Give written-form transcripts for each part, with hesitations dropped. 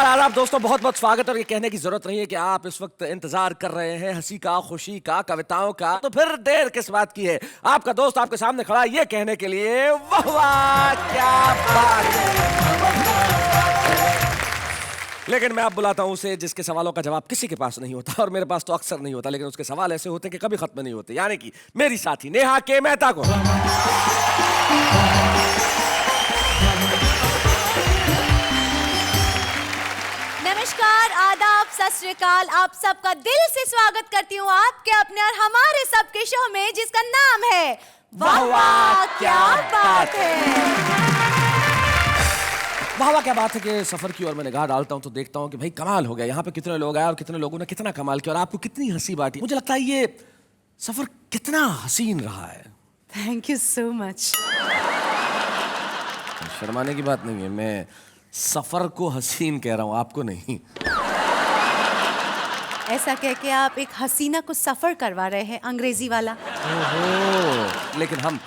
नमस्कार आदाब दोस्तों, बहुत बहुत स्वागत। और ये कहने की जरूरत नहीं है कि आप इस वक्त इंतजार कर रहे हैं हंसी का, खुशी का, कविताओं का, तो फिर देर किस बात की है। आपका दोस्त आपके सामने खड़ा है ये कहने के लिए वाह वाह क्या बात है। लेकिन मैं अब बुलाता हूं उसे जिसके सवालों का जवाब किसी के पास नहीं होता, और मेरे पास तो अक्सर नहीं होता, लेकिन उसके सवाल ऐसे होते कि कभी खत्म नहीं होते, यानी कि मेरी साथी नेहा के मेहता को। नमस्कार, आदाब, सत श्री अकाल। आप सबका दिल से स्वागत करती हूँ आपके अपने और हमारे सबके शो में, जिसका नाम है वाह वाह क्या बात है। वाह वाह क्या बात है कि सफर की ओर मैं निगाह डालता हूं तो देखता हूं कि भाई कमाल हो गया, यहाँ पे कितने लोग आए और कितने लोगों ने कितना कमाल किया और आपको कितनी हंसी बांटी। मुझे लगता है ये सफर कितना हसीन रहा है। Thank you so much. शर्माने की बात नहीं है, मैं सफर को हसीन कह रहा हूं, आपको नहीं। ऐसा कह के आप एक हसीना को सफर करवा रहे हैं, अंग्रेजी वाला। ओहो, लेकिन हम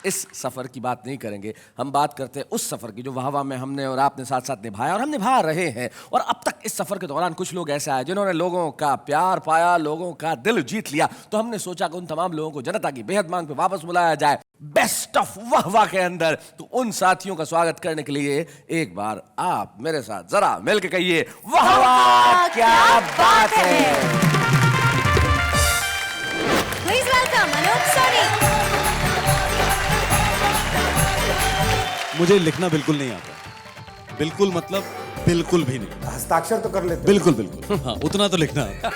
इस सफर की बात नहीं करेंगे, हम बात करते हैं उस सफर की जो वाह वाह में हमने और आपने साथ साथ निभाया और हम निभा रहे हैं। और अब तक इस सफर के दौरान कुछ लोग ऐसे आए जिन्होंने लोगों का प्यार पाया, लोगों का दिल जीत लिया। तो हमने सोचा कि उन तमाम लोगों को जनता की बेहद मांग पे वापस बुलाया जाए बेस्ट ऑफ वाह वाह के अंदर। तो उन साथियों का स्वागत करने के लिए एक बार आप मेरे साथ जरा मिलकर कहिए वाह वाह क्या बात है। Please welcome Anoop Soni. मुझे लिखना बिल्कुल नहीं आता, बिल्कुल मतलब बिल्कुल भी नहीं। हस्ताक्षर तो कर लेते। बिल्कुल बिल्कुल, हाँ उतना तो लिखना आता।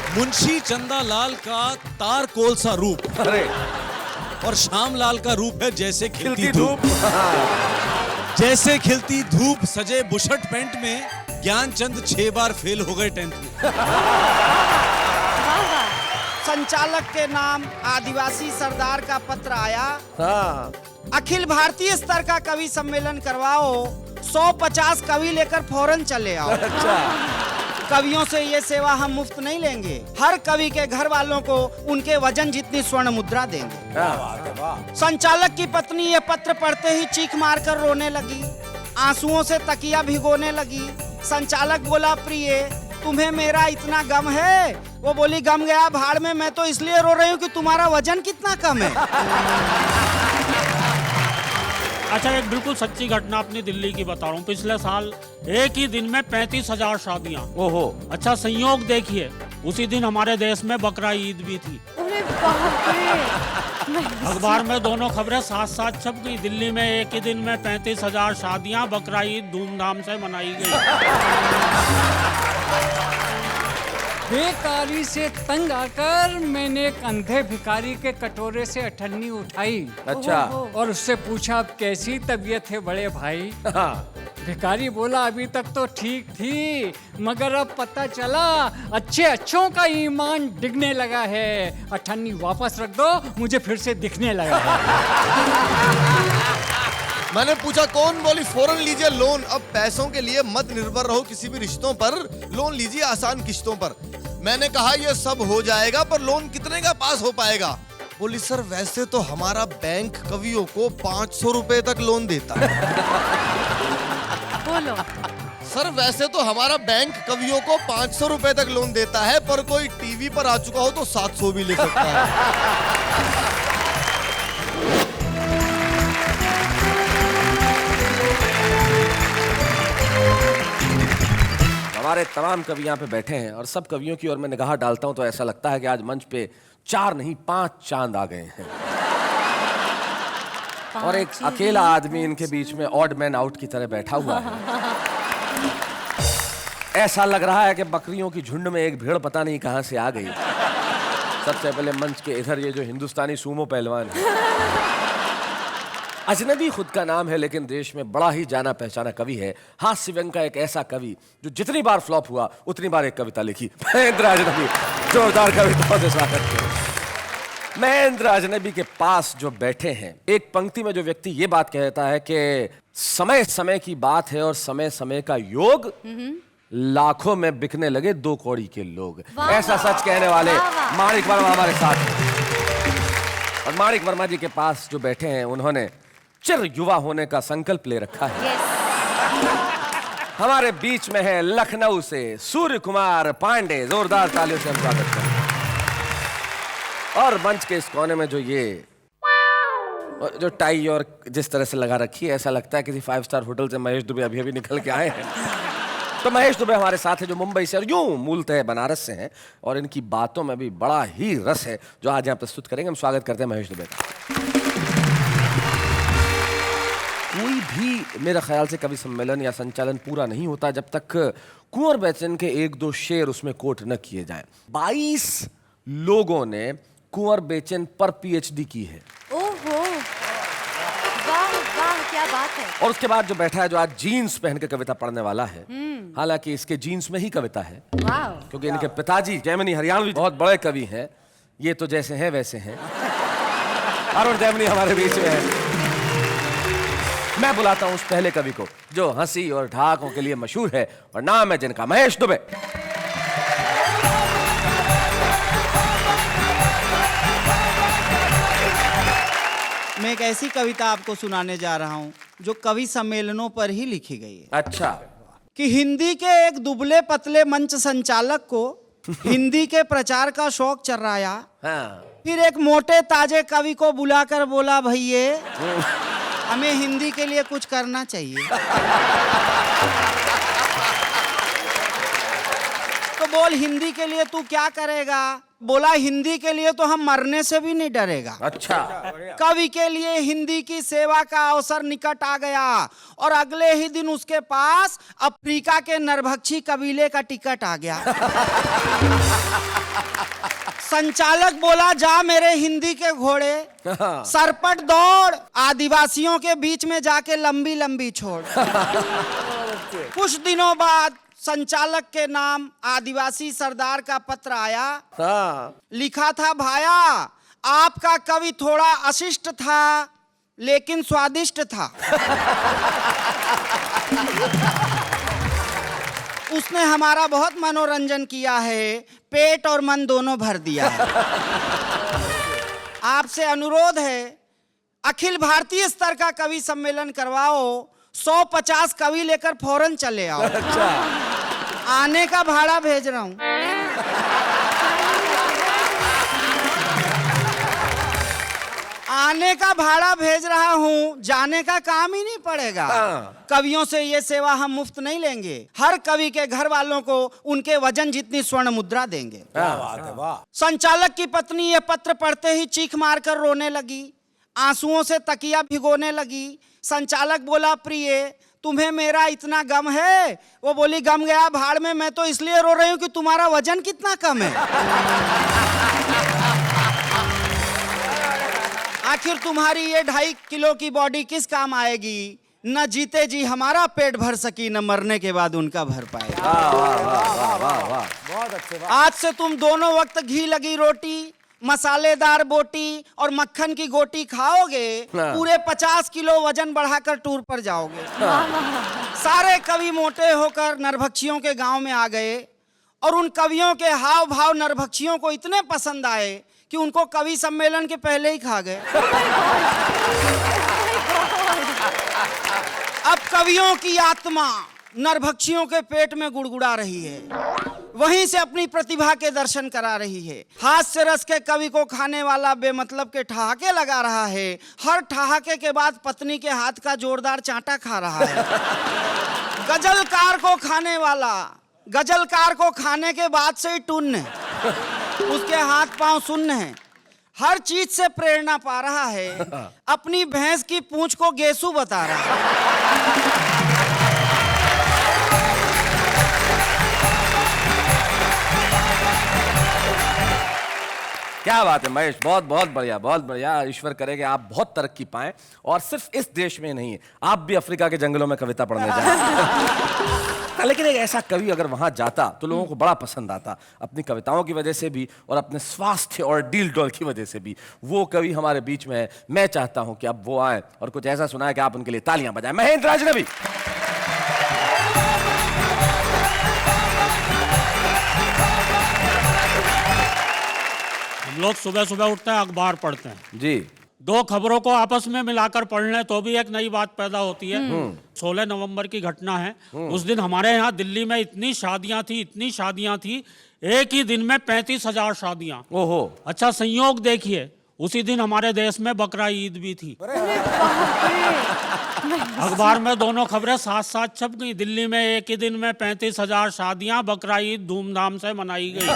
मुंशी चंदालाल का तारकोल सा रूप, अरे और श्यामलाल का रूप है जैसे खिलती धूप। जैसे खिलती धूप सजे बुशर्ट पैंट में ज्ञानचंद 6 बार फेल हो गए 10th में। संचालक के नाम आदिवासी सरदार का पत्र आया। हाँ। अखिल भारतीय स्तर का कवि सम्मेलन करवाओ, 150 कवि लेकर फौरन चले आओ। अच्छा। कवियों से ये सेवा हम मुफ्त नहीं लेंगे, हर कवि के घर वालों को उनके वजन जितनी स्वर्ण मुद्रा देंगे। संचालक की पत्नी ये पत्र पढ़ते ही चीख मारकर रोने लगी, आंसुओं से तकिया भिगोने लगी। संचालक बोला, प्रिय तुम्हें मेरा इतना गम है? वो बोली, गम गया भाड़ में, मैं तो इसलिए रो रही हूँ कि तुम्हारा वजन कितना कम है। अच्छा, एक बिल्कुल सच्ची घटना अपनी दिल्ली की बता रहा हूँ। पिछले साल एक ही दिन में 35,000 शादियाँ। ओहो। अच्छा संयोग देखिए, उसी दिन हमारे देश में बकरा ईद भी थी। अरे बाप रे। अखबार में दोनों खबरें साथ साथ छप गई। दिल्ली में एक ही दिन में 35,000 शादियाँ, बकरा ईद धूमधाम से मनाई गई। बेकारी से तंग आकर मैंने एक अंधे भिखारी के कटोरे से अठन्नी उठाई। अच्छा। और उससे पूछा, अब कैसी तबीयत है बड़े भाई? हाँ। भिखारी बोला, अभी तक तो ठीक थी, मगर अब पता चला अच्छे अच्छों का ईमान डिगने लगा है। अठन्नी वापस रख दो, मुझे फिर से दिखने लगा है। मैंने पूछा कौन? बोली, फौरन लीजिए लोन। अब पैसों के लिए मत निर्भर रहो किसी भी रिश्तों पर, लोन लीजिए आसान किश्तों पर। मैंने कहा ये सब हो जाएगा, पर लोन कितने का पास हो पाएगा? बोली, सर वैसे तो हमारा बैंक कवियों को 500 रुपए तक लोन देता है। बोलो। सर वैसे तो हमारा बैंक कवियों को 500 रुपए तक लोन देता है, पर कोई टीवी पर आ चुका हो तो 700 भी ले सकता है। हमारे तमाम कवि यहाँ पे बैठे हैं और सब कवियों की ओर मैं निगाह डालता हूँ तो ऐसा लगता है कि आज मंच पे 4 नहीं 5 चांद आ गए हैं। और एक अकेला आदमी इनके बीच में ऑड मैन आउट की तरह बैठा हुआ है। ऐसा लग रहा है कि बकरियों की झुंड में एक भेड़ पता नहीं कहां से आ गई। सबसे पहले मंच के इधर ये जो हिंदुस्तानी सूमो पहलवान है, अजनबी खुद का नाम है लेकिन देश में बड़ा ही जाना पहचाना कवि है। हास्य व्यंग का एक ऐसा कवि जो जितनी बार फ्लॉप हुआ उतनी बार एक कविता लिखी। महेंद्र अजनबी, जोरदार कविताओं से स्वागत करें। महेंद्र अजनबी के पास जो बैठे हैं, एक पंक्ति में जो व्यक्ति ये बात कहता है कि समय समय की बात है और समय समय का योग, लाखों में बिकने लगे 2 कौड़ी के लोग। ऐसा सच कहने वाले माणिक वर्मा हमारे साथ हैं। और माणिक वर्मा जी के पास जो बैठे हैं, उन्होंने चिर युवा होने का संकल्प ले रखा है। यस, हमारे बीच में है लखनऊ से सूर्य कुमार पांडे। जोरदार तालियों से हम स्वागत करते हैं। और मंच के इस कोने में जो टाई और जिस तरह से लगा रखी है, ऐसा लगता है किसी 5 स्टार होटल से महेश दुबे अभी अभी निकल के आए हैं। तो महेश दुबे हमारे साथ है, जो मुंबई से और यूं मूलतः बनारस से हैं, और इनकी बातों में भी बड़ा ही रस है जो आज यहाँ प्रस्तुत करेंगे। हम स्वागत करते हैं महेश दुबे का। कोई भी मेरा ख्याल से कवि सम्मेलन या संचालन पूरा नहीं होता जब तक कुंवर बेचन के 1-2 शेर उसमें कोट न किए जाएं। 22 लोगों ने कुंवर बेचन पर PhD की है। ओहो, वाह वाह, क्या बात है। और उसके बाद जो बैठा है, जो आज जीन्स पहन के कविता पढ़ने वाला है, हालांकि इसके जीन्स में ही कविता है, वाह, क्योंकि इनके पिताजी जैमिनी हरियाणवी बहुत बड़े कवि हैं। ये तो जैसे हैं वैसे हैं। अरुण जैमिनी हमारे बीच में है। मैं बुलाता हूं उस पहले कवि को जो हंसी और ढाकों के लिए मशहूर है, और नाम है जिनका महेश दुबे। मैं एक ऐसी कविता आपको सुनाने जा रहा हूं जो कवि सम्मेलनों पर ही लिखी गई है। अच्छा। कि हिंदी के एक दुबले पतले मंच संचालक को हिंदी के प्रचार का शौक चर्राया। हाँ। फिर एक मोटे ताजे कवि को बुलाकर बोला, भैये हमें हिंदी के लिए कुछ करना चाहिए। तो बोल, हिंदी के लिए तू क्या करेगा? बोला, हिंदी के लिए तो हम मरने से भी नहीं डरेगा। अच्छा। कवि के लिए हिंदी की सेवा का अवसर निकट आ गया, और अगले ही दिन उसके पास अफ्रीका के नरभक्षी कबीले का टिकट आ गया। संचालक बोला, जा मेरे हिंदी के घोड़े, सरपट दौड़, आदिवासियों के बीच में जाके लंबी लंबी छोड़। कुछ दिनों बाद संचालक के नाम आदिवासी सरदार का पत्र आया। हाँ। लिखा था, भाया आपका कवि थोड़ा अशिष्ट था लेकिन स्वादिष्ट था। उसने हमारा बहुत मनोरंजन किया है, पेट और मन दोनों भर दिया है। आपसे अनुरोध है, अखिल भारतीय स्तर का कवि सम्मेलन करवाओ, 150 कवि लेकर फौरन चले आओ। अच्छा। आने का भाड़ा भेज रहा हूं। आने का भाड़ा भेज रहा हूं, जाने का काम ही नहीं पड़ेगा। कवियों से ये सेवा हम मुफ्त नहीं लेंगे। हर कवि के घर वालों को उनके वजन जितनी स्वर्ण मुद्रा देंगे। संचालक की पत्नी ये पत्र पढ़ते ही चीख मारकर रोने लगी, आंसुओं से तकिया भिगोने लगी। संचालक बोला, प्रिय तुम्हें मेरा इतना गम है? वो बोली, गम गया भाड़ में, मैं तो इसलिए रो रही हूं कि तुम्हारा वजन कितना कम है। आखिर तुम्हारी ये 2.5 किलो की बॉडी किस काम आएगी? न जीते जी हमारा पेट भर सकी, न मरने के बाद उनका भर पाए। बहुत अच्छे। आज से तुम दोनों वक्त घी लगी रोटी, मसालेदार बोटी और मक्खन की गोटी खाओगे, पूरे 50 किलो वजन बढ़ाकर टूर पर जाओगे। सारे कवि मोटे होकर नरभक्षियों के गांव में आ गए, और उन कवियों के हाव भाव नरभक्षियों को इतने पसंद आए कि उनको कवि सम्मेलन के पहले ही खा गए। अब कवियों की आत्मा नरभक्षियों के पेट में गुड़गुड़ा रही है, वहीं से अपनी प्रतिभा के दर्शन करा रही है। हाथ से रस के कवि को खाने वाला बेमतलब के ठहाके लगा रहा है, हर ठहाके के बाद पत्नी के हाथ का जोरदार चांटा खा रहा है। गजलकार को खाने वाला, गजलकार को खाने के बाद से ही टुन्न है, उसके हाथ पांव सुन्न है, हर चीज से प्रेरणा पा रहा है, अपनी भैंस की पूंछ को गेसू बता रहा है। क्या बात है महेश, बहुत बहुत बढ़िया, बहुत बढ़िया। ईश्वर करे कि आप बहुत तरक्की पाएं, और सिर्फ इस देश में नहीं, आप भी अफ्रीका के जंगलों में कविता पढ़ने जाएं। लेकिन एक ऐसा कवि अगर वहां जाता तो लोगों को बड़ा पसंद आता, अपनी कविताओं की वजह से भी और अपने स्वास्थ्य और डील डॉल की वजह से भी। वो कवि हमारे बीच में है। मैं चाहता हूं कि अब वो आए और कुछ ऐसा सुनाए कि आप उनके लिए तालियां बजाएं। महेंद्र अजनबी। हम लोग सुबह सुबह उठते हैं, अखबार पढ़ते हैं जी। दो खबरों को आपस में मिलाकर पढ़ लें तो भी एक नई बात पैदा होती है। 16 नवंबर की घटना है। उस दिन हमारे यहाँ दिल्ली में इतनी शादियां थी, एक ही दिन में 35,000 शादियां। ओहो। अच्छा संयोग देखिए, उसी दिन हमारे देश में बकरा ईद भी थी। अखबार में दोनों खबरें साथ साथ छप गई। दिल्ली में एक ही दिन में 35,000 शादियां, बकरा ईद धूमधाम से मनाई गई।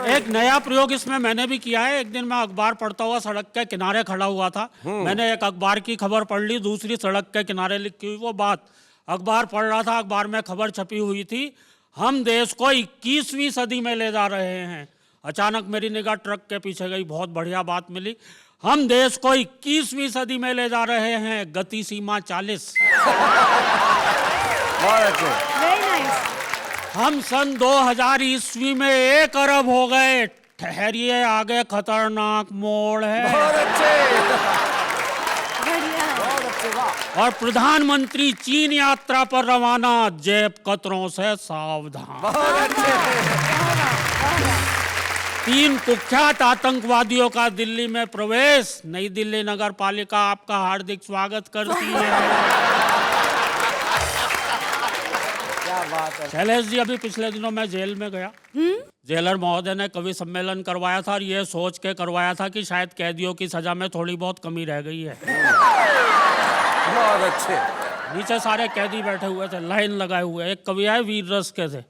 एक नया प्रयोग इसमें मैंने भी किया है। एक दिन मैं अखबार पढ़ता हुआ सड़क के किनारे खड़ा हुआ था। मैंने एक अखबार की खबर पढ़ ली, दूसरी सड़क के किनारे लिखी हुई वो बात। अखबार पढ़ रहा था, अखबार में खबर छपी हुई थी, हम देश को 21वीं सदी में ले जा रहे हैं। अचानक मेरी निगाह ट्रक के पीछे गई, बहुत बढ़िया बात मिली। हम देश को 21वीं सदी में ले जा रहे हैं, गति सीमा 40। Very nice. हम सन 2000 ईस्वी में 1 अरब हो गए। ठहरिए, आगे खतरनाक मोड़ है। बढ़िया है। और प्रधानमंत्री चीन यात्रा पर रवाना, जेब कतरों से सावधान। 3 कुख्यात आतंकवादियों का दिल्ली में प्रवेश। नई दिल्ली नगर पालिका आपका हार्दिक स्वागत करती है। शैलेश जी, अभी पिछले दिनों मैं जेल में गया। जेलर महोदय ने कवि सम्मेलन करवाया था और ये सोच के करवाया था कि शायद कैदियों की सजा में थोड़ी बहुत कमी रह गई है। बहुत अच्छे। नीचे सारे कैदी बैठे हुए थे, लाइन लगाए हुए। एक कवि आए, वीर रस के थे,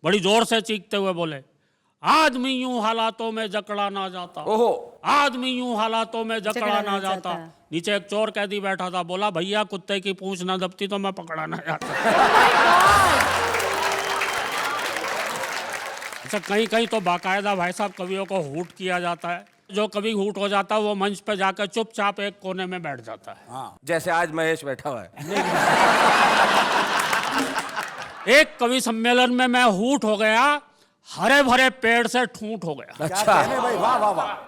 बड़ी जोर से चीखते हुए बोले, आदमी यूं हालातों में जकड़ा ना जाता। ओहो। आदमी यूं हालातों में जकड़ा ना जाता। नीचे एक चोर कैदी बैठा था, बोला, भैया कुत्ते की पूंछ ना दबती तो मैं पकड़ा ना जाता। अच्छा, कहीं कहीं तो बाकायदा भाई साहब कवियों को हूट किया जाता है। जो कभी हूट हो जाता है वो मंच पे जाकर चुपचाप एक कोने में बैठ जाता है। जैसे आज महेश बैठा हुआ है। एक कवि सम्मेलन में मैं हूट हो गया, हरे भरे पेड़ से ठूंठ हो गया। अच्छा।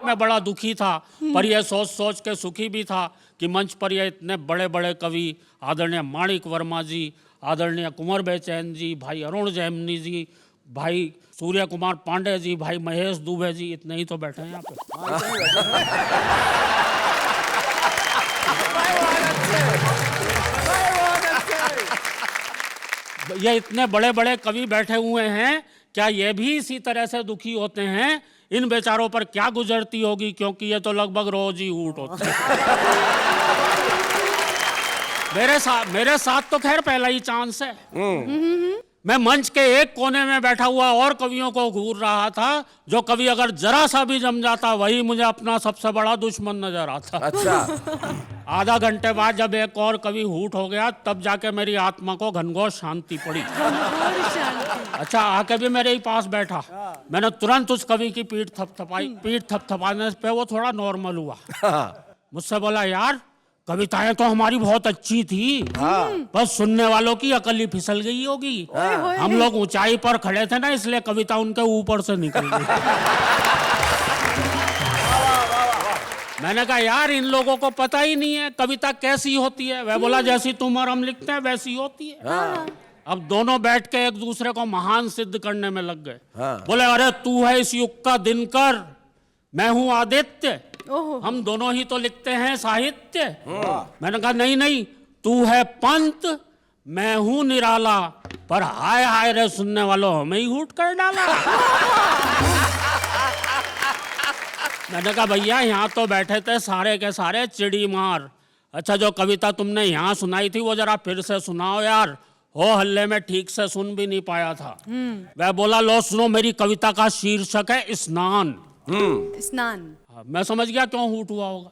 मैं बड़ा दुखी था, पर यह सोच सोच के सुखी भी था कि मंच पर ये इतने बड़े बड़े कवि, आदरणीय माणिक वर्मा जी, आदरणीय कुंवर बेचैन जी, भाई अरुण जैमिनी जी, भाई सूर्य कुमार पांडे जी, भाई महेश दुबे जी, इतने ही तो बैठे हैं यहाँ पे। ये इतने बड़े बड़े कवि बैठे हुए हैं, क्या ये भी इसी तरह से दुखी होते हैं? इन बेचारों पर क्या गुजरती होगी, क्योंकि ये तो लगभग रोज ही ऊट होते हैं। मेरे साथ तो खैर पहला ही चांस है। मैं मंच के एक कोने में बैठा हुआ और कवियों को घूर रहा था। जो कवि अगर जरा सा भी जम जाता, वही मुझे अपना सबसे बड़ा दुश्मन नजर आता। अच्छा। आधा घंटे बाद जब एक और कवि हूट हो गया, तब जाके मेरी आत्मा को घनघोर शांति पड़ी। अच्छा, आके भी मेरे ही पास बैठा। मैंने तुरंत उस कवि की पीठ थपथपाई। पीठ थपथपाने पे वो थोड़ा नॉर्मल हुआ। मुझसे बोला, यार कविताएं तो हमारी बहुत अच्छी थी, बस सुनने वालों की अकल ही फिसल गई होगी। हम लोग ऊंचाई पर खड़े थे ना, इसलिए कविता उनके ऊपर से निकल गई। मैंने कहा, यार इन लोगों को पता ही नहीं है कविता कैसी होती है। वह बोला, जैसी तुम और हम लिखते हैं वैसी होती है। अब दोनों बैठ के एक दूसरे को महान सिद्ध करने में लग गए। बोले, अरे तू है इस युग का दिनकर, मैं हूं आदित्य, हम दोनों ही तो लिखते हैं साहित्य। मैंने कहा, नहीं नहीं, तू है पंत, मैं हूं निराला, पर हाय हाय रे सुनने वालों, हमें ही हूट कर डाला। मैंने कहा, भैया यहाँ तो बैठे थे सारे के सारे चिड़ी मार। अच्छा, जो कविता तुमने यहाँ सुनाई थी वो जरा फिर से सुनाओ यार, हो हल्ले में ठीक से सुन भी नहीं पाया था। वह बोला, लो सुनो, मेरी कविता का शीर्षक है स्नान। स्नान। मैं समझ गया क्यों हूट हुआ होगा।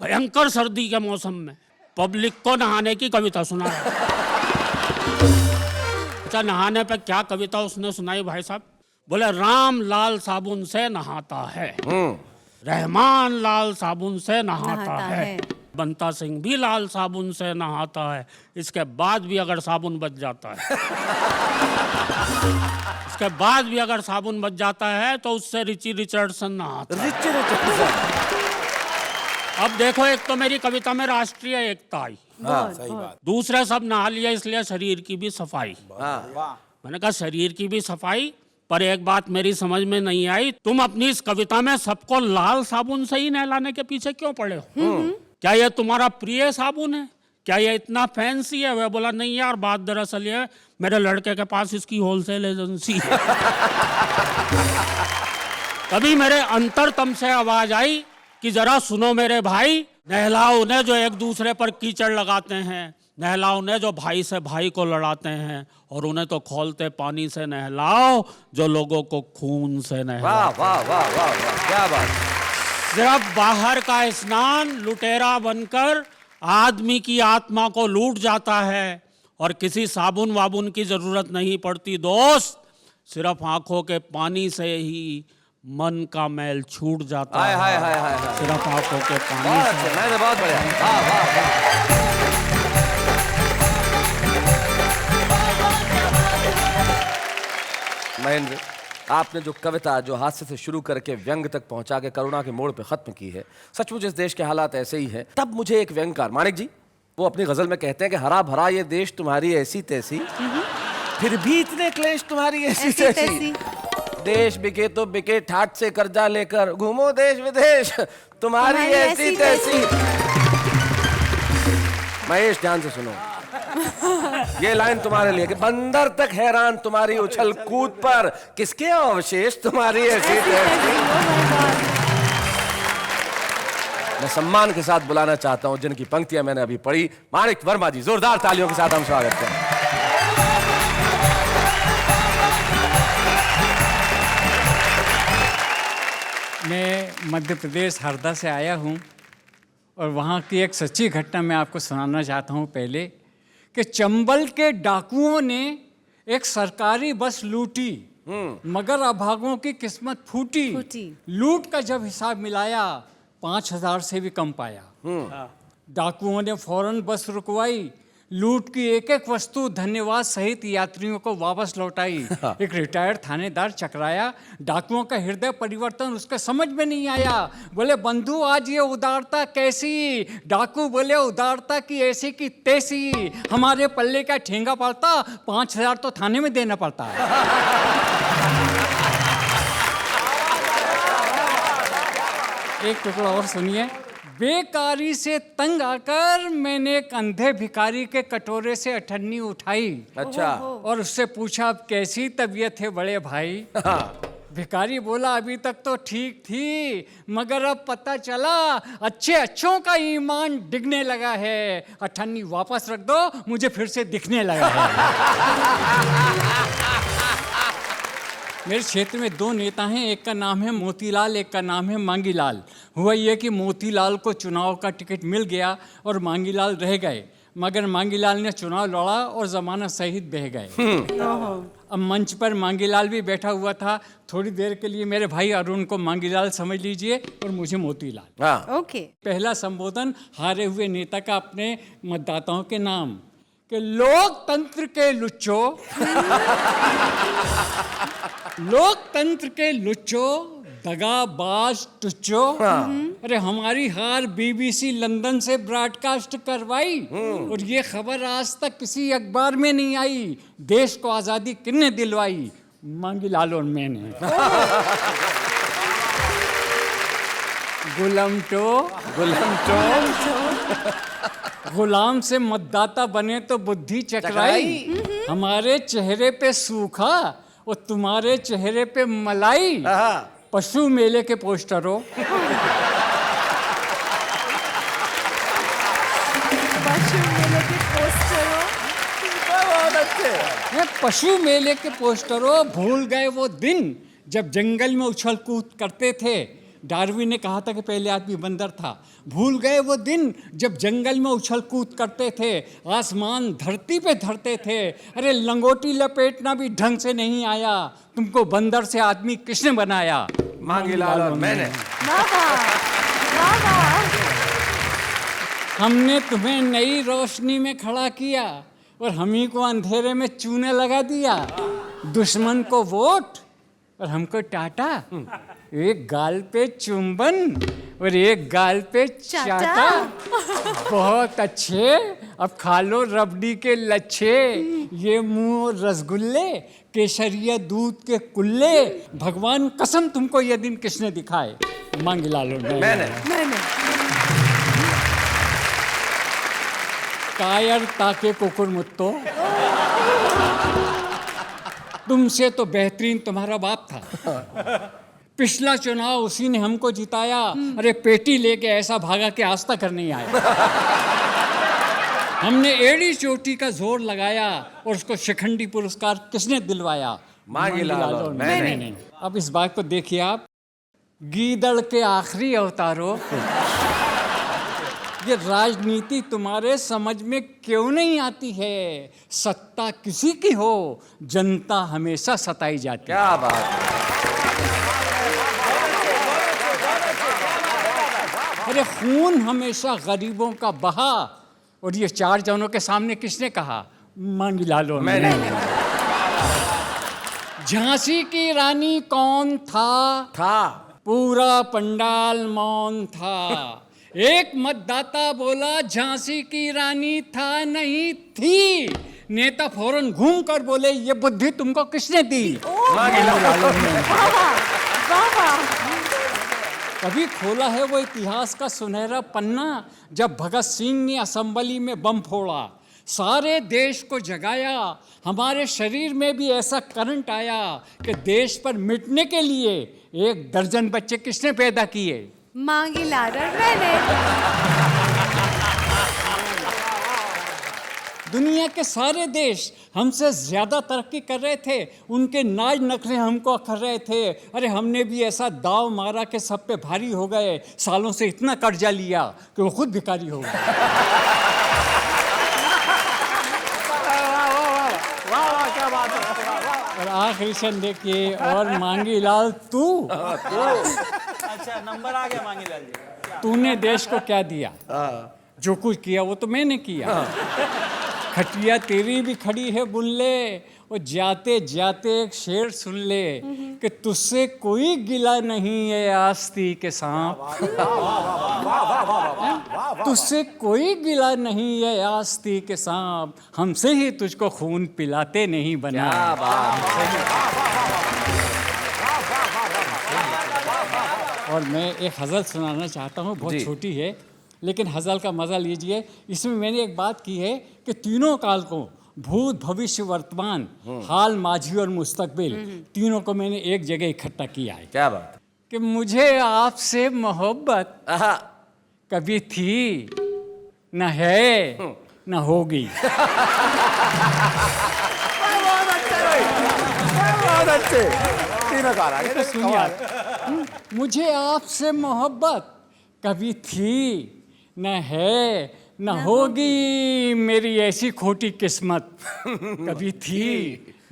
भयंकर सर्दी के मौसम में पब्लिक को नहाने की कविता सुना। अच्छा, नहाने पे क्या कविता उसने सुनाई भाई साहब? बोले, राम लाल साबुन से नहाता है, रहमान लाल साबुन से नहाता है, बंता सिंह भी लाल साबुन से नहाता है, इसके बाद भी अगर साबुन बच जाता है इसके बाद भी अगर साबुन बच जाता है तो उससे रिची रिचर्डसन नहाता है। Richie Richardson. अब देखो, एक तो मेरी कविता में राष्ट्रीय एकता आई, सही बात। दूसरे सब नहा लिया इसलिए शरीर की भी सफाई। मैंने कहा, शरीर की भी सफाई पर एक बात मेरी समझ में नहीं आई, तुम अपनी इस कविता में सबको लाल साबुन से ही नहलाने के पीछे क्यों पड़े हो? क्या ये तुम्हारा प्रिय साबुन है? क्या ये इतना फैंसी है? वह बोला नहीं यार, बात दरअसल ये मेरे लड़के के पास इसकी होलसेल एजेंसी है। तभी मेरे अंतरतम से आवाज आई कि जरा सुनो मेरे भाई, नहलाओ उन्हें जो एक दूसरे पर कीचड़ लगाते हैं, नहलाओ उन्हें जो भाई से भाई को लड़ाते हैं, और उन्हें तो खौलते पानी से नहलाओ जो लोगों को खून से नहलाओ। वाह वाह वाह वाह वाह, क्या बात। सिर्फ बाहर का स्नान लुटेरा बनकर आदमी की आत्मा को लूट जाता है, और किसी साबुन वाबुन की जरूरत नहीं पड़ती दोस्त, सिर्फ आंखों के पानी से ही मन का मैल छूट जाता हाय है। हाय हाय हाय हाय। सिर्फ आंखों के पानी बहुत से। अच्छे, मैंने बहुत बढ़िया। वाह वाह वाह। महेंद्र, आपने जो कविता जो हास्य से शुरू करके व्यंग तक पहुंचा के करुणा के मोड़ पे खत्म की है, सचमुच इस देश के हालात ऐसे ही हैं। तब मुझे एक व्यंगकार माणिक जी, वो अपनी गजल में कहते हैं कि हरा भरा ये देश तुम्हारी ऐसी तैसी, फिर भी इतने क्लेश तुम्हारी ऐसी तैसी। देश बिके तो बिके ठाट से कर्जा लेकर, घूमो देश विदेश तुम्हारी ऐसी तैसी। महेश ध्यान से सुनो, ये लाइन तुम्हारे लिए कि बंदर तक हैरान तुम्हारी उछल कूद पर, किसके अवशेष तुम्हारी ऐसी तैसी। मैं सम्मान के साथ बुलाना चाहता हूं जिनकी पंक्तियां मैंने अभी पढ़ी, माणिक वर्मा जी, जोरदार तालियों के साथ हम स्वागत करें। मैं मध्य प्रदेश हरदा से आया हूँ और वहाँ की एक सच्ची घटना मैं आपको सुनाना चाहता हूँ। पहले कि चंबल के डाकुओं ने एक सरकारी बस लूटी, मगर अभागों की किस्मत फूटी। लूट का जब हिसाब मिलाया 5,000 से भी कम पाया। डाकुओं ने फौरन बस रुकवाई, लूट की एक एक वस्तु धन्यवाद सहित यात्रियों को वापस लौटाई। एक रिटायर्ड थानेदार चकराया, डाकुओं का हृदय परिवर्तन उसके समझ में नहीं आया। बोले बंधु आज ये उदारता कैसी? डाकू बोले उदारता की ऐसी की तैसी, हमारे पल्ले का ठेंगा पड़ता, 5,000 तो थाने में देना पड़ता है। एक टुकड़ा और सुनिए। बेकारी से तंग आकर मैंने एक अंधे भिखारी के कटोरे से अठन्नी उठाई। अच्छा। और उससे पूछा अब कैसी तबीयत है बड़े भाई? भिखारी बोला अभी तक तो ठीक थी, मगर अब पता चला अच्छे अच्छों का ईमान डिगने लगा है। अठन्नी वापस रख दो, मुझे फिर से दिखने लगा है। मेरे क्षेत्र में 2 नेता हैं, एक का नाम है मोतीलाल, एक का नाम है मांगीलाल। हुआ ये कि मोतीलाल को चुनाव का टिकट मिल गया और मांगीलाल रह गए, मगर मांगीलाल ने चुनाव लड़ा और जमानत सहित बह गए। अब मंच पर मांगीलाल भी बैठा हुआ था। थोड़ी देर के लिए मेरे भाई अरुण को मांगीलाल समझ लीजिए और मुझे मोतीलाल। ओके। पहला संबोधन हारे हुए नेता का अपने मतदाताओं के नाम कि लोकतंत्र के लुच्चो, लोकतंत्र के लुच्चो, दगाबाज टुच्चो। अरे हमारी हार बीबीसी लंदन से ब्रॉडकास्ट करवाई और ये खबर आज तक किसी अखबार में नहीं आई। देश को आजादी किसने दिलवाई? मांगीलाल और मैंने। गुलाम गुलाम से मतदाता बने तो बुद्धि चकराई। हमारे चेहरे पे सूखा और तुम्हारे चेहरे पे मलाई। पशु मेले के पोस्टरों, पशु मेले के पोस्टरों, भूल गए वो दिन जब जंगल में उछल कूद करते थे। डार्विन ने कहा था कि पहले आदमी बंदर था। भूल गए वो दिन जब जंगल में उछल कूद करते थे, आसमान धरती पे धरते थे। अरे लंगोटी लपेटना भी ढंग से नहीं आया, तुमको बंदर से आदमी किसने बनाया? मांगीलाल और मैंने। हमने तुम्हें नई रोशनी में खड़ा किया और हम ही को अंधेरे में चूने लगा दिया। दुश्मन को वोट और हमको टाटा। एक गाल पे चुंबन और एक गाल पे चाटा। बहुत अच्छे अब खा लो रबड़ी के लच्छे, ये मुंह रसगुल्ले, केसरिया दूध के कुल्ले। भगवान कसम तुमको ये दिन किसने दिखाए? मांग ला लो। मैंने। कायर ताके कुकुर मुत्तो, तुमसे तो बेहतरीन तुम्हारा बाप था। पिछला चुनाव उसी ने हमको जिताया। अरे पेटी लेके ऐसा भागा कि आज तक नहीं आया। हमने एड़ी चोटी का जोर लगाया और उसको शिखंडी पुरस्कार किसने दिलवाया? मांगी लाल और मैंने। अब इस बात को देखिए आप, गीदड़ के आखिरी अवतारों, ये राजनीति तुम्हारे समझ में क्यों नहीं आती है? सत्ता किसी की हो, जनता हमेशा सताई जाती है। क्या बात। अरे खून हमेशा गरीबों का बहा, और ये 4 जनों के सामने किसने कहा? मांगी लालो मैंने। झांसी की रानी कौन था? पूरा पंडाल मौन था। एक मतदाता बोला झांसी की रानी था नहीं थी। नेता फौरन घूम कर बोले ये बुद्धि तुमको किसने दी? कभी खोला है वो इतिहास का सुनहरा पन्ना, जब भगत सिंह ने असेंबली में बम फोड़ा, सारे देश को जगाया। हमारे शरीर में भी ऐसा करंट आया कि देश पर मिटने के लिए 1 दर्जन बच्चे किसने पैदा किए? मांगी लाल और मैंने। दुनिया के सारे देश हमसे ज्यादा तरक्की कर रहे थे, उनके नाज नखरे हमको अखर रहे थे। अरे हमने भी ऐसा दाव मारा कि सब पे भारी हो गए। सालों से इतना कर्जा लिया कि वो खुद भिखारी हो गए। क्या बात है। और आखिरी शन देखिए, और मांगी लाल तू, अच्छा नंबर आ गया मांगी लाल जी। तूने देश को क्या दिया? जो कुछ किया वो तो मैंने किया। खटिया तेरी भी खड़ी है बुन ले, और जाते जाते एक शेर सुन ले कि तुझसे कोई गिला नहीं है आस्ती के सांप। तुझसे कोई गिला नहीं है आस्ती के सांप, हमसे ही तुझको खून पिलाते नहीं बना। और मैं एक गज़ल सुनाना चाहता हूँ, बहुत छोटी है, लेकिन हज़ल का मज़ा लीजिए। इसमें मैंने एक बात की है कि तीनों काल को, भूत भविष्य वर्तमान, हाल माजी और मुस्तकबिल, तीनों को मैंने एक जगह इकट्ठा किया है। क्या बात। कि मुझे आपसे मोहब्बत कभी थी, न है, न होगी। तीनों काल आ गए। सुनिए आप, मुझे आपसे मोहब्बत कभी थी, न है, न होगी, मेरी ऐसी खोटी किस्मत। कभी थी,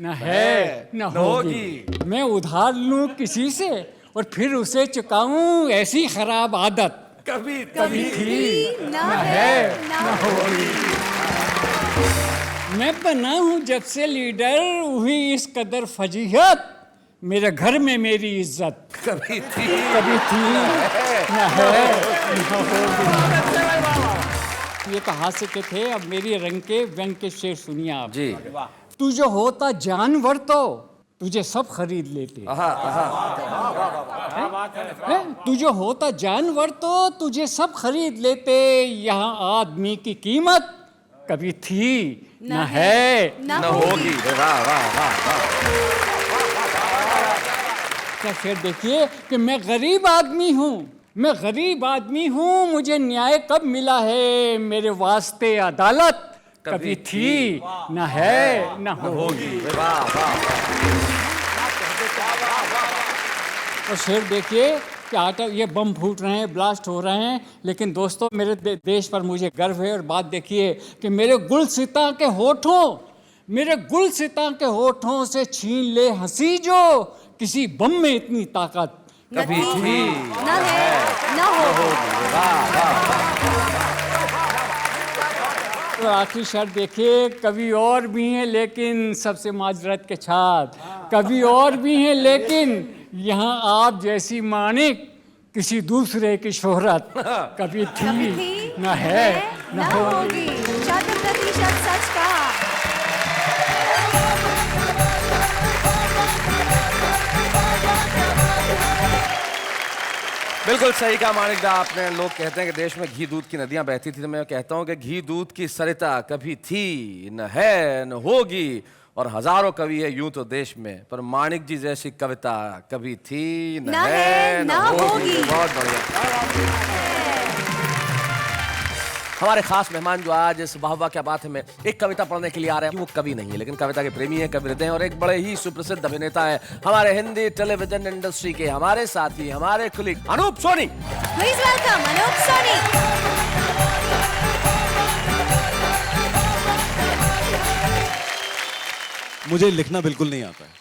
न है, न होगी। मैं उधार लूं किसी से और फिर उसे चुकाऊं, ऐसी खराब आदत कभी थी, न है, न होगी। मैं बना हूं जब से लीडर, हुई इस कदर फजीहत, मेरे घर में मेरी इज्जत कभी थी, न है, न होगी। ये कहासे के थे। अब मेरी रंग के व्यंग के शेर सुनिए आप जी। तू जो होता जानवर तो तुझे सब खरीद लेते। तू जो होता जानवर तो तुझे सब खरीद लेते। यहाँ आदमी की कीमत कभी थी, न है, न होगी। वाह वाह वाह वाह। क्या शेर देखिए कि मैं गरीब आदमी हूँ, मैं गरीब आदमी हूँ, मुझे न्याय कब मिला है, मेरे वास्ते अदालत कभी थी, न है, न होगी। वाह वाह। और शेर देखिए कि आटा ये बम फूट रहे हैं, ब्लास्ट हो रहे हैं, लेकिन दोस्तों मेरे देश पर मुझे गर्व है। और बात देखिए कि मेरे गुलसिता के होठों, मेरे गुलसिता के होठों से छीन ले हंसी जो, किसी बम में इतनी ताकत कभी थी, न है, न होगी। तो आखिरी शर्त देखिए, कभी और भी हैं लेकिन सबसे माजरत के छात, कभी और भी हैं लेकिन यहाँ आप जैसी मानिक किसी दूसरे की शोहरत कभी थी, न है, न होगी। बिल्कुल सही कहा माणिक दा आपने। लोग कहते हैं कि देश में घी दूध की नदियां बहती थी, तो मैं कहता हूं कि घी दूध की सरिता कभी थी न है न होगी, और हजारों कवि है यूं तो देश में, पर माणिक जी जैसी कविता कभी थी न है न होगी। बहुत बढ़िया। हमारे खास मेहमान जो आज इस वाह वाह क्या बात है में एक कविता पढ़ने के लिए आ रहे हैं, वो कवि नहीं है लेकिन कविता के प्रेमी हैं, कवि रहते हैं, और एक बड़े ही सुप्रसिद्ध अभिनेता है हमारे हिंदी टेलीविजन इंडस्ट्री के, हमारे साथी, हमारे colleague Anoop Soni. Please welcome Anoop Soni. मुझे लिखना बिल्कुल नहीं आता है,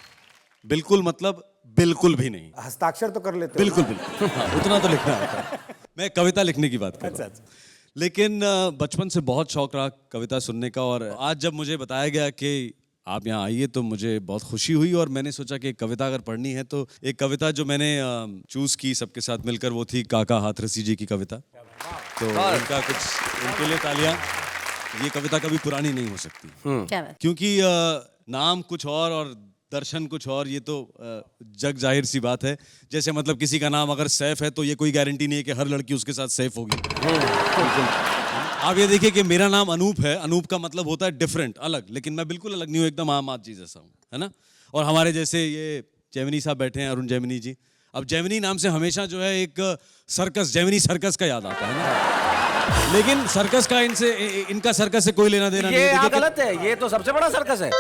बिल्कुल मतलब बिल्कुल भी नहीं। हस्ताक्षर तो कर लेते हो? बिल्कुल बिल्कुल हाँ, उतना तो लिखना आता है। मैं कविता लिखने की बात कर रहा हूं। लेकिन बचपन से बहुत शौक रहा कविता सुनने का, और आज जब मुझे बताया गया कि आप यहाँ आइए तो मुझे बहुत खुशी हुई, और मैंने सोचा कि कविता अगर पढ़नी है तो एक कविता जो मैंने चूज की सबके साथ मिलकर वो थी काका हाथरसी जी की कविता। तो उनका कुछ, उनके लिए तालियां। ये कविता कभी पुरानी नहीं हो सकती, क्या बात? क्योंकि नाम कुछ और दर्शन कुछ और, ये तो जग जाहिर सी बात है। जैसे मतलब किसी का नाम अगर सैफ है तो ये कोई गारंटी नहीं है कि हर लड़की उसके साथ सैफ होगी। बिल्कुल। आप ये देखिए कि मेरा नाम अनूप है, अनूप का मतलब होता है डिफरेंट, अलग, लेकिन मैं बिल्कुल अलग नहीं हूँ, एकदम आम आदमी जैसा हूँ, है ना। और हमारे जैसे ये जैमिनी साहब बैठे हैं, अरुण जैमिनी जी। अब जैमिनी नाम से हमेशा जो है एक सर्कस, जैमिनी सर्कस का याद आता है ना, लेकिन सर्कस का इनका सर्कस से कोई लेना देना नहीं है। गलत है, ये तो सबसे बड़ा सर्कस है।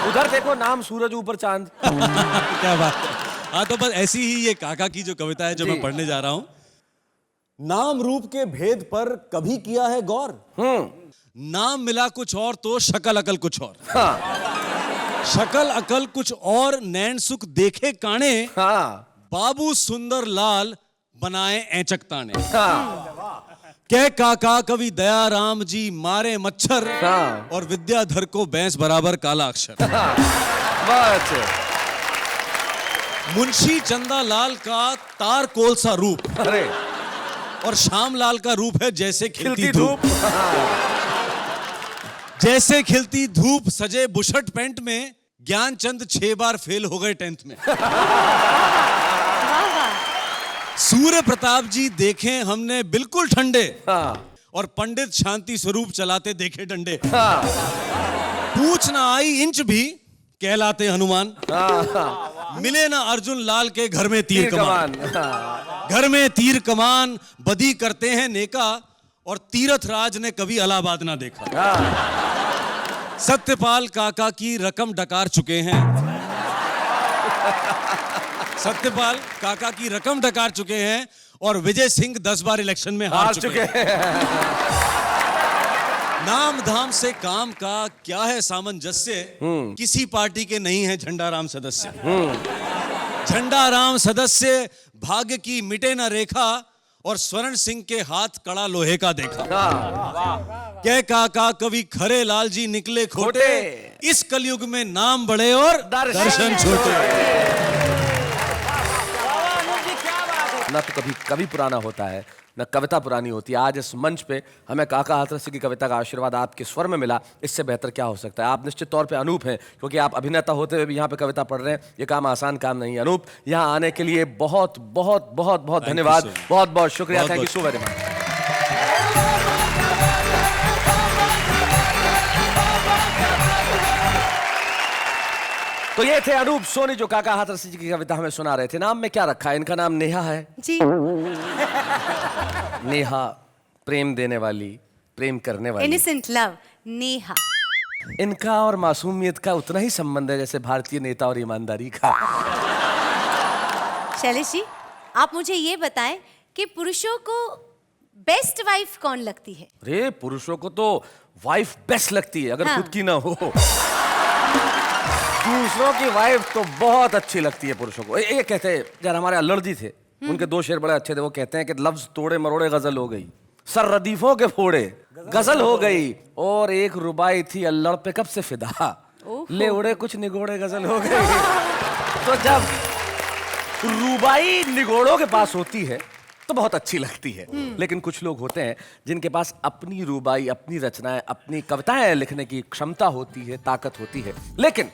उधर देखो, नाम सूरज ऊपर चांद। क्या बात है। हाँ, तो बस ऐसी ही ये काका की जो कविता है जो मैं पढ़ने जा रहा हूँ। नाम रूप के भेद पर कभी किया है गौर? नाम मिला कुछ और तो शक्ल अकल कुछ और। हाँ। शक्ल अकल कुछ और, नैन सुख देखे काने। हाँ। बाबू सुंदर लाल बनाए ऐचक ताने। हाँ। कह काका कवि दया राम जी मारे मच्छर। हाँ। और विद्याधर को भैंस बराबर काला अक्षर। हाँ। बस। मुंशी चंदा लाल का तार कोल सा रूप। अरे। और श्याम लाल का रूप है जैसे खिलती धूप। जैसे खिलती धूप सजे बुशर्ट पैंट में, ज्ञानचंद 6 बार फेल हो गए 10th में। सूर्य प्रताप जी देखें हमने बिल्कुल ठंडे। हाँ। और पंडित शांति स्वरूप चलाते देखे डंडे। हाँ। पूछ ना आई इंच भी कहलाते हनुमान। हाँ। मिले ना अर्जुन लाल के घर में तीर कमान। हाँ। घर में तीर कमान बदी करते हैं नेका, और तीरथ राज ने कभी इलाहाबाद ना देखा। हाँ। सत्यपाल काका की रकम डकार चुके हैं। सत्यपाल काका की रकम डकार चुके हैं, और विजय सिंह 10 बार इलेक्शन में हार चुके हैं। नाम धाम से काम का क्या है सामंजस्य, किसी पार्टी के नहीं है झंडाराम सदस्य। झंडाराम सदस्य भाग्य की मिटे न रेखा, और स्वर्ण सिंह के हाथ कड़ा लोहे का देखा। कह काका कवि खरे लाल जी निकले खोटे, इस कलयुग में नाम बड़े और दर्शन छोटे। न तो कभी कवि पुराना होता है, न कविता पुरानी होती है। आज इस मंच पे हमें काका हाथरसी की कविता का आशीर्वाद आपके स्वर में मिला, इससे बेहतर क्या हो सकता है। आप निश्चित तौर पे अनूप हैं, क्योंकि आप अभिनेता होते हुए भी यहाँ पे कविता पढ़ रहे हैं। ये काम आसान काम नहीं है। अनूप, यहाँ आने के लिए बहुत बहुत बहुत बहुत धन्यवाद, बहुत बहुत शुक्रिया। Thank you so very much. तो ये थे अनूप सोनी जो काका हाथरसी जी की कविता हमें सुना रहे थे। नाम में क्या रखा है? इनका नाम नेहा है जी। नेहा, प्रेम देने वाली, प्रेम करने वाली। Innocent love, Neha. इनका और मासूमियत का उतना ही संबंध है जैसे भारतीय नेता और ईमानदारी का। शैलेश जी, आप मुझे ये बताएं कि पुरुषों को बेस्ट वाइफ कौन लगती है? अरे, पुरुषों को तो वाइफ बेस्ट लगती है, अगर हाँ। खुद की ना हो। दूसरों की वाइफ तो बहुत अच्छी लगती है पुरुषों को। ये कहते हैं, यार हमारे अल्लड़ जी थे, उनके 2 शेर बड़े अच्छे थे। वो कहते हैं कि लफ्ज तोड़े मरोड़े गजल हो गई, सर रदीफों के फोड़े गजल हो गई, और एक रुबाई थी अल्लड़ पे कब से फिदा, ले उड़े कुछ निगोड़े गजल हो गई। तो जब रुबाई निगोड़ों के पास होती है तो बहुत अच्छी लगती है। लेकिन कुछ लोग होते हैं जिनके पास अपनी रुबाई, अपनी रचनाएं, अपनी कविताएं लिखने की क्षमता होती है, ताकत होती है, लेकिन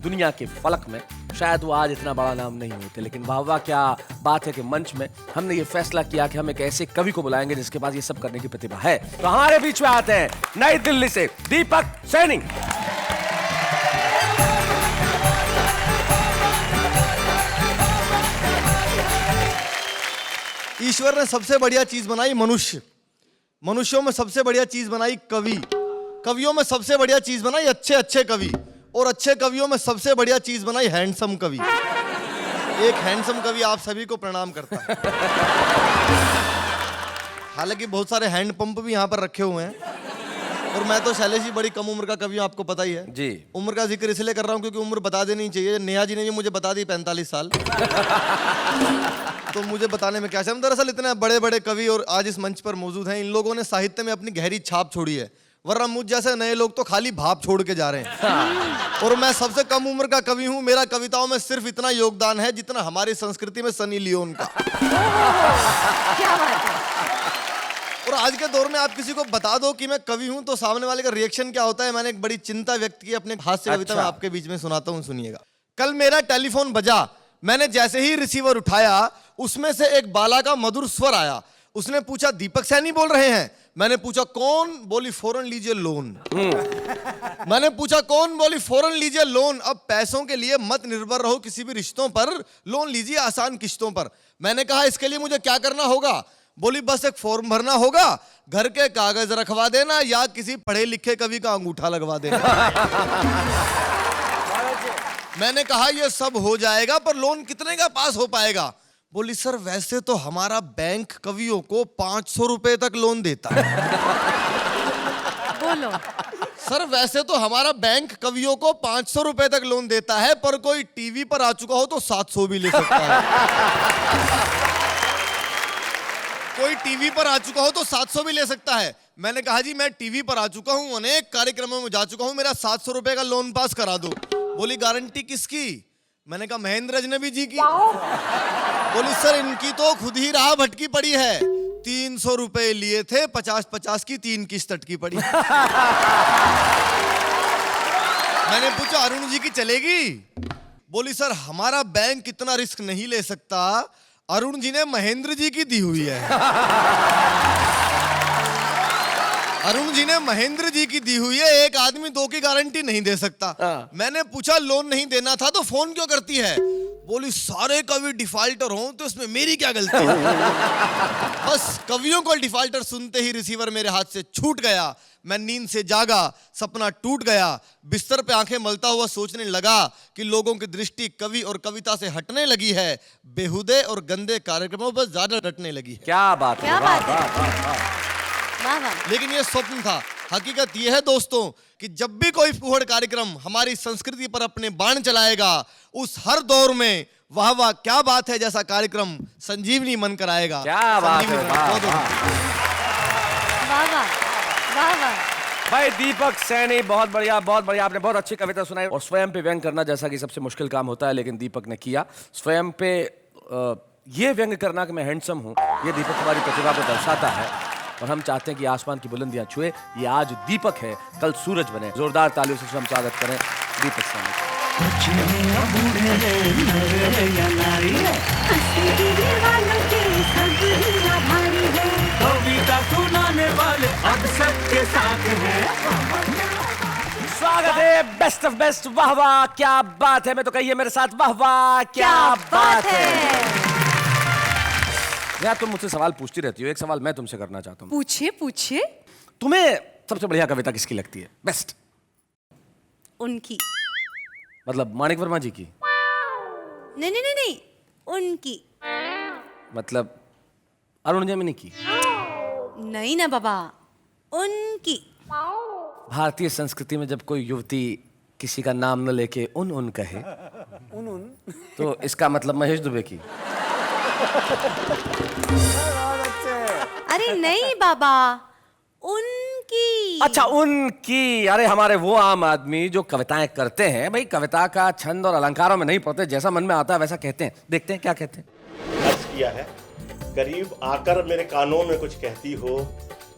दुनिया के फलक में शायद वो आज इतना बड़ा नाम नहीं होते। लेकिन वाह वाह क्या बात है कि मंच में हमने ये फैसला किया कि हम एक ऐसे कवि को बुलाएंगे जिसके पास ये सब करने की प्रतिभा है। तो हमारे बीच में आते हैं नई दिल्ली से दीपक सैनी। ईश्वर ने सबसे बढ़िया चीज बनाई मनुष्य, मनुष्यों में सबसे बढ़िया चीज बनाई कवि, कवियों में सबसे बढ़िया चीज बनाई अच्छे अच्छे कवि, और अच्छे कवियों में सबसे बढ़िया चीज बनाई हैंडसम कवि। एक हैंडसम कवि आप सभी को प्रणाम करता है। हालांकि बहुत सारे हैंड पंप भी यहाँ पर रखे हुए हैं, और मैं तो शैलेश जी बड़ी कम उम्र का कवि हूं, आपको पता ही है जी। उम्र का जिक्र इसलिए कर रहा हूँ क्योंकि उम्र बता देनी चाहिए। नेहा जी ने भी मुझे बता दी 45 साल। तो मुझे बताने में क्या शर्म। दरअसल इतने बड़े बड़े कवि और आज इस मंच पर मौजूद हैं, इन लोगों ने साहित्य में अपनी गहरी छाप छोड़ी है, वरना मुझ जैसे नए लोग तो खाली भाप छोड़ के जा रहे हैं। और मैं सबसे कम उम्र का कवि हूं, मेरा कविताओं में सिर्फ इतना योगदान है जितना हमारी संस्कृति में सनी लियोन का। क्या बात है। और आज के दौर में आप किसी को बता दो कि मैं कवि हूं तो सामने वाले का रिएक्शन क्या होता है। मैंने एक बड़ी चिंता व्यक्त की अपने हास्य कविता में, आपके बीच में सुनाता हूं, सुनिएगा। कल मेरा टेलीफोन बजा, मैंने जैसे ही रिसीवर उठाया उसमें से एक बाला का मधुर स्वर आया। उसने पूछा दीपक सैनी बोल रहे हैं? मैंने पूछा कौन? बोली फौरन लीजिए लोन। मैंने पूछा कौन? बोली फौरन लीजिए लोन। अब पैसों के लिए मत निर्भर रहो किसी भी रिश्तों पर, लोन लीजिए आसान किश्तों पर। मैंने कहा इसके लिए मुझे क्या करना होगा? बोली बस एक फॉर्म भरना होगा, घर के कागज रखवा देना या किसी पढ़े लिखे कवि का अंगूठा लगवा देना। मैंने कहा यह सब हो जाएगा पर लोन कितने का पास हो पाएगा? बोली सर वैसे तो हमारा बैंक कवियों को 500 रुपए तक लोन देता है। बोलो। सर वैसे तो हमारा बैंक कवियों को 500 रुपए तक लोन देता है, पर कोई टीवी पर आ चुका हो तो 700 भी ले सकता है। कोई टीवी पर आ चुका हो तो 700 भी ले सकता है। मैंने कहा जी मैं टीवी पर आ चुका हूं, अनेक कार्यक्रमों में जा चुका हूं, मेरा 700 रुपए का लोन पास करा दो। बोली गारंटी किसकी? मैंने कहा महेंद्र अजनबी जी की। बोली सर इनकी तो खुद ही राह भटकी पड़ी है, 300 रुपए लिए थे, 50-50 की 3 किस्त अटकी पड़ी। मैंने पूछा अरुण जी की चलेगी? बोली सर हमारा बैंक इतना रिस्क नहीं ले सकता, अरुण जी ने महेंद्र जी की दी हुई है। अरुण जी ने महेंद्र जी की दी हुई है, एक आदमी 2 की गारंटी नहीं दे सकता। मैंने पूछा लोन नहीं देना था तो फोन क्यों करती है? बोली सारे कवि डिफाल्टर हों तो इसमें मेरी क्या गलती है? बस कवियों को डिफाल्टर सुनते ही रिसीवर मेरे हाथ से छूट गया। मैं नींद से जागा, सपना टूट गया, बिस्तर पे आंखें मलता हुआ सोचने लगा कि लोगों की दृष्टि कवि और कविता से हटने लगी है, बेहुदे और गंदे कार्यक्रमों पर ज्यादा डटने लगी है। क्या बात है, क्या वाह, बात है। वाह, वाह, वाह। वाह वाह। लेकिन ये स्वप्न था। हकीकत यह है दोस्तों कि जब भी कोई फूहड़ कार्यक्रम हमारी संस्कृति पर अपने बाण चलाएगा, उस हर दौर में वाह वाह क्या बात है जैसा कार्यक्रम संजीवनी मन कराएगा। क्या बात है, वाह, वाह। वाह वाह। वाह वाह। भाई दीपक सैनी बहुत बढ़िया, बहुत बढ़िया। आपने बहुत अच्छी कविता सुनाई और स्वयं पे व्यंग करना जैसा कि सबसे मुश्किल काम होता है, लेकिन दीपक ने किया। स्वयं पे ये व्यंग करना कि मैं हैंडसम हूँ, ये दीपक हमारी प्रतिभा को दर्शाता है और हम चाहते हैं कि आसमान की बुलंदियां छुए। ये आज दीपक है, कल सूरज बने। जोरदार तालियों से हम स्वागत करें दीपक सैनी। स्वागत है बेस्ट ऑफ बेस्ट। वाह वाह क्या बात है। मैं तो कहिए मेरे साथ वाह वाह क्या बात है। यार तुम मुझसे सवाल पूछती रहती हो, एक सवाल मैं तुमसे करना चाहता हूँ। पूछिए पूछिए। तुम्हें सबसे बढ़िया कविता किसकी लगती है? बेस्ट। उनकी। मतलब माणिक वर्मा जी की? नहीं नहीं नहीं नहीं, उनकी। मतलब अरुण जेमिनी की? नहीं ना बाबा, उनकी। भारतीय संस्कृति में जब कोई युवती किसी का नाम न लेके उन कहे तो इसका मतलब महेश दुबे की? अरे नहीं बाबा, उनकी। अच्छा उनकी। अरे हमारे वो आम आदमी जो कविताएं करते हैं, भाई कविता का छंद और अलंकारों में नहीं पड़ते, जैसा मन में आता है वैसा कहते हैं। देखते हैं क्या कहते हैं। अर्ज किया है, करीब आकर मेरे कानों में कुछ कहती हो,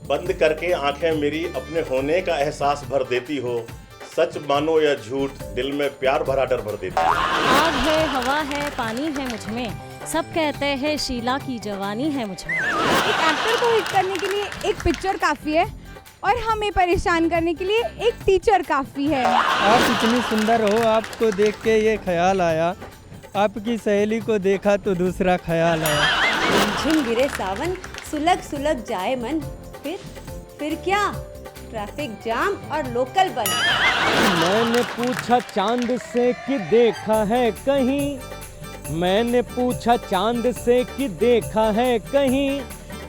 बंद करके आंखें मेरी अपने होने का एहसास भर देती हो, सच मानो या झूठ, दिल में प्यार भरा डर भर देती है। आग है, हवा है, पानी है मुझ में, सब कहते हैं शीला की जवानी है मुझ में। एक एक्टर को हिट करने के लिए एक पिक्चर काफी है और हमें परेशान करने के लिए एक टीचर काफी है। आप इतनी सुंदर हो, आपको देख के ये ख्याल आया, आपकी सहेली को देखा तो दूसरा ख्याल आया। झिम गिरे सावन, सुलग सुलग जाए मन, फिर क्या, ट्रैफिक जाम और लोकल बंद। मैंने पूछा चांद से कि देखा है कहीं, मैंने पूछा चांद से कि देखा है कहीं,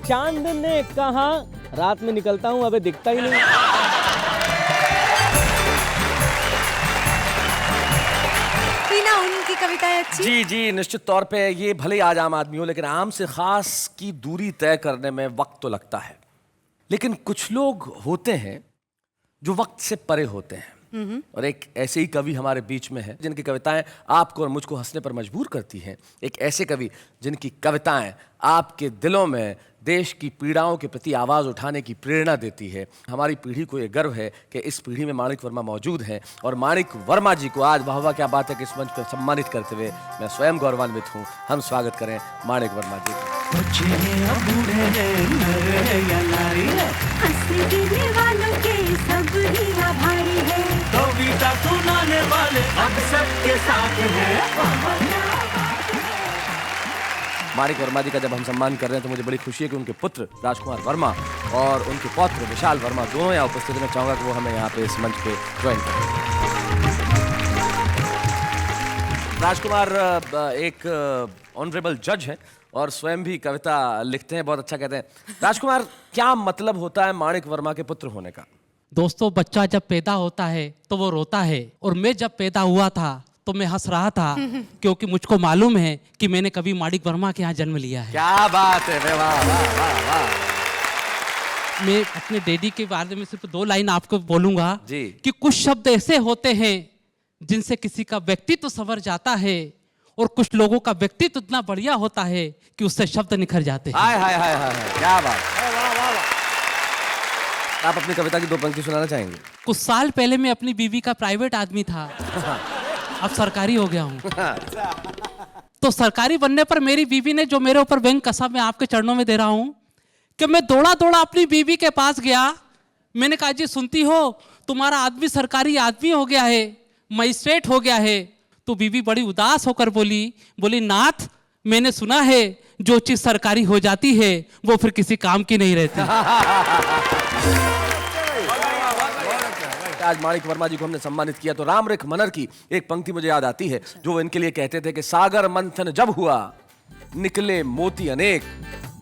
चांद ने कहा रात में निकलता हूँ अबे दिखता ही नहीं। टीना, उनकी कविताएं अच्छी। जी जी, निश्चित तौर पे ये भले आज आम आदमी हो, लेकिन आम से खास की दूरी तय करने में वक्त तो लगता है। लेकिन कुछ लोग होते हैं जो वक्त से परे होते हैं, और एक ऐसे ही कवि हमारे बीच में है जिनकी कविताएं आपको और मुझको हंसने पर मजबूर करती हैं। एक ऐसे कवि जिनकी कविताएं आपके दिलों में देश की पीड़ाओं के प्रति आवाज़ उठाने की प्रेरणा देती है। हमारी पीढ़ी को ये गर्व है कि इस पीढ़ी में माणिक वर्मा मौजूद हैं, और माणिक वर्मा जी को आज वाह वाह क्या बात है कि इस मंच पर सम्मानित करते हुए मैं स्वयं गौरवान्वित हूँ। हम स्वागत करें माणिक वर्मा जी का। माणिक वर्मा जी का जब हम सम्मान कर रहे हैं तो मुझे बड़ी खुशी है कि उनके पुत्र राजकुमार वर्मा और उनके पौत्र विशाल वर्मा दोनों यहाँ उपस्थित हैं। मैं चाहूँगा कि वो हमें यहाँ पे इस मंच पे ज्वाइन करें। राजकुमार एक ऑनरेबल जज हैं और स्वयं भी कविता लिखते हैं, बहुत अच्छा कहते हैं। राजकुमार, क्या मतलब होता है माणिक वर्मा के पुत्र होने का? दोस्तों, बच्चा जब पैदा होता है तो वो रोता है, और मैं जब पैदा हुआ था तो मैं हंस रहा था, क्योंकि मुझको मालूम है कि मैंने कभी माणिक वर्मा के यहाँ जन्म लिया है। क्या बात है, वाह वाह वाह वाह। मैं अपने डैडी के बारे में सिर्फ 2 लाइन आपको बोलूंगा जी। कि कुछ शब्द ऐसे होते हैं जिनसे किसी का व्यक्तित्व संवर जाता है, और कुछ लोगों का व्यक्तित्व इतना बढ़िया होता है कि उससे शब्द निखर जाते हैं। हाय हाय हाय हाय, क्या बात। आप अपनी कविता की 2 पंक्ति सुनाना चाहेंगे? कुछ साल पहले मैं अपनी बीवी का प्राइवेट आदमी था, अब सरकारी हो गया हूँ। तो सरकारी बनने पर मेरी बीवी ने जो मेरे ऊपर व्यंग कसा, मैं आपके चरणों में दे रहा हूँ कि मैं दौड़ा दौड़ा अपनी बीवी के पास गया। मैंने कहा, जी सुनती हो, तुम्हारा आदमी सरकारी आदमी हो गया है, मजिस्ट्रेट हो गया है। तो बीवी बड़ी उदास होकर बोली नाथ, मैंने सुना है जो चीज सरकारी हो जाती है वो फिर किसी काम की नहीं रहती। आज माणिक वर्मा जी को हमने सम्मानित किया तो रामरेख मनर की एक पंक्ति मुझे याद आती है, जो इनके लिए कहते थे कि सागर मंथन जब हुआ निकले मोती अनेक,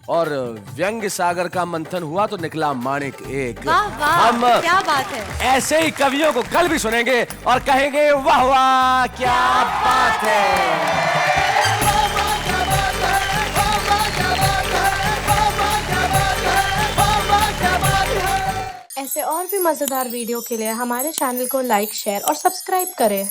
और व्यंग्य सागर का मंथन हुआ तो निकला माणिक एक। वाह वाह, हम क्या बात है। ऐसे ही कवियों को कल भी सुनेंगे और कहेंगे वाह वाह क्या बात है। ऐसे और भी मजेदार वीडियो के लिए हमारे चैनल को लाइक, शेयर और सब्सक्राइब करें।